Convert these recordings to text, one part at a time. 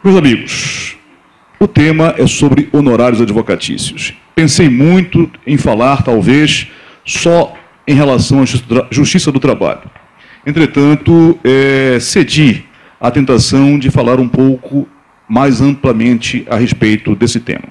Meus amigos, o tema é sobre honorários advocatícios. Pensei muito em falar, talvez, só em relação à justiça do trabalho. Entretanto, cedi à tentação de falar um pouco mais amplamente a respeito desse tema.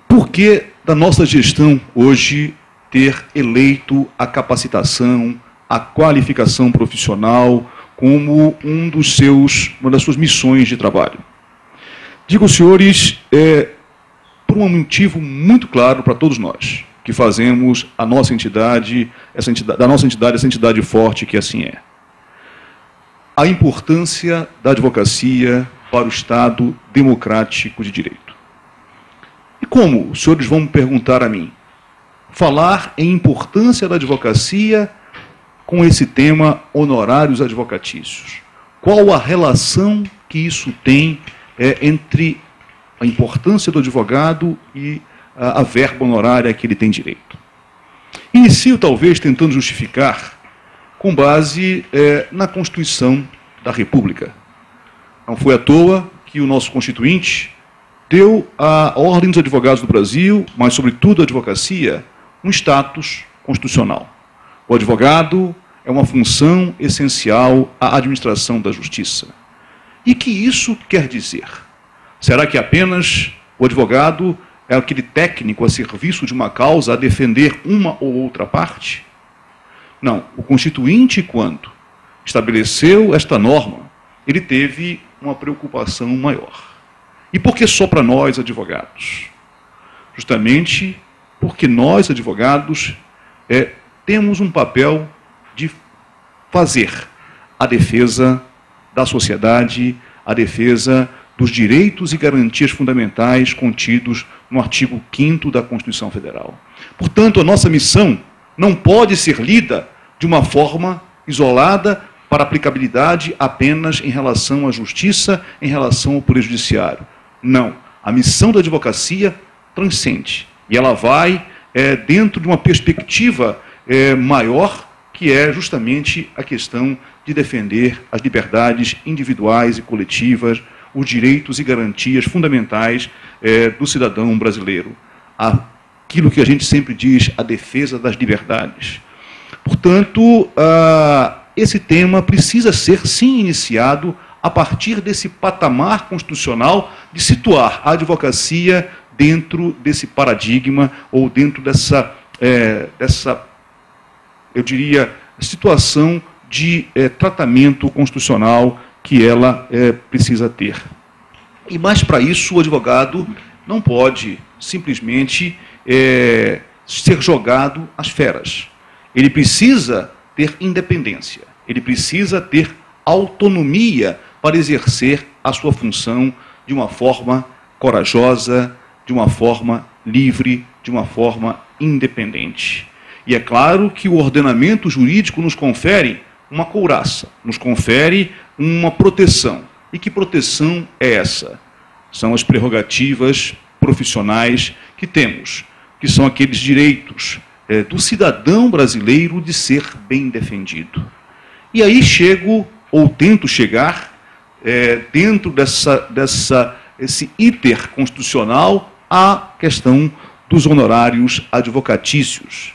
Por que da nossa gestão hoje ter eleito a capacitação, a qualificação profissional como uma das suas missões de trabalho? Digo aos senhores, por um motivo muito claro para todos nós, que fazemos a nossa entidade, essa entidade forte que assim é. A importância da advocacia para o Estado democrático de direito. E como, os senhores vão me perguntar a mim, falar em importância da advocacia com esse tema honorários advocatícios? Qual a relação que isso tem entre a importância do advogado e a verba honorária que ele tem direito? Inicio, talvez, tentando justificar com base na Constituição da República. Não foi à toa que o nosso Constituinte deu à Ordem dos Advogados do Brasil, mas, sobretudo, à advocacia, um status constitucional. O advogado é uma função essencial à administração da justiça. E que isso quer dizer? Será que apenas o advogado é aquele técnico a serviço de uma causa a defender uma ou outra parte? Não. O Constituinte, quando estabeleceu esta norma, ele teve uma preocupação maior. E por que só para nós, advogados? Justamente porque nós, advogados, temos um papel de fazer a defesa da sociedade, a defesa dos direitos e garantias fundamentais contidos no artigo 5º da Constituição Federal. Portanto, a nossa missão não pode ser lida de uma forma isolada para aplicabilidade apenas em relação à justiça, em relação ao Poder Judiciário. Não. A missão da advocacia transcende. E ela vai dentro de uma perspectiva maior, que é justamente a questão de defender as liberdades individuais e coletivas, os direitos e garantias fundamentais do cidadão brasileiro. Aquilo que a gente sempre diz, a defesa das liberdades. Portanto, esse tema precisa ser, sim, iniciado a partir desse patamar constitucional de situar a advocacia dentro desse paradigma ou dentro dessa eu diria, situação de tratamento constitucional que ela precisa ter. E mais para isso, o advogado não pode simplesmente ser jogado às feras. Ele precisa ter independência, ele precisa ter autonomia para exercer a sua função de uma forma corajosa, de uma forma livre, de uma forma independente. E é claro que o ordenamento jurídico nos confere uma couraça, nos confere uma proteção. E que proteção é essa? São as prerrogativas profissionais que temos, que são aqueles direitos do cidadão brasileiro de ser bem defendido. E aí chego, ou tento chegar, dentro desse íter constitucional, à questão dos honorários advocatícios.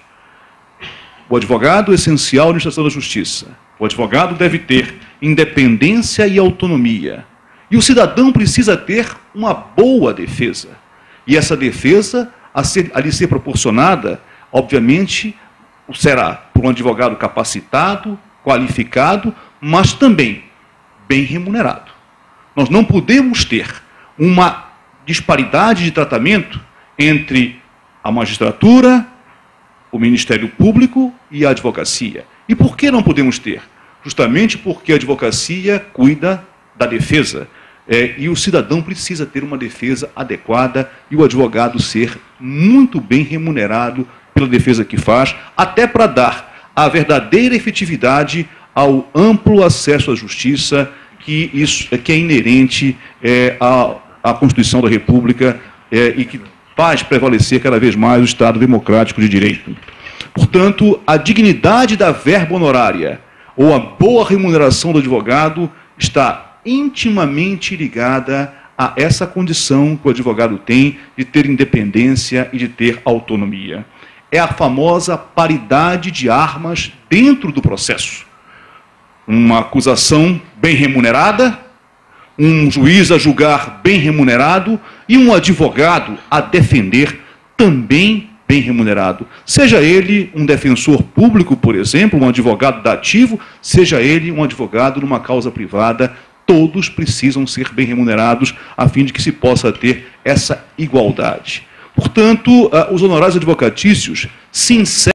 O advogado é essencial na administração da justiça. O advogado deve ter independência e autonomia. E o cidadão precisa ter uma boa defesa. E essa defesa, a lhe ser proporcionada, obviamente, será por um advogado capacitado, qualificado, mas também bem remunerado. Nós não podemos ter uma disparidade de tratamento entre a magistratura, o Ministério Público e a advocacia. E por que não podemos ter? Justamente porque a advocacia cuida da defesa. E o cidadão precisa ter uma defesa adequada e o advogado ser muito bem remunerado pela defesa que faz, até para dar a verdadeira efetividade ao amplo acesso à justiça que é inerente à Constituição da República e que faz prevalecer cada vez mais o Estado democrático de direito. Portanto, a dignidade da verba honorária ou a boa remuneração do advogado está intimamente ligada a essa condição que o advogado tem de ter independência e de ter autonomia. É a famosa paridade de armas dentro do processo. Uma acusação bem remunerada, um juiz a julgar bem remunerado e um advogado a defender também bem remunerado. Seja ele um defensor público, por exemplo, um advogado dativo, seja ele um advogado numa causa privada, todos precisam ser bem remunerados a fim de que se possa ter essa igualdade. Portanto, os honorários advocatícios se inserem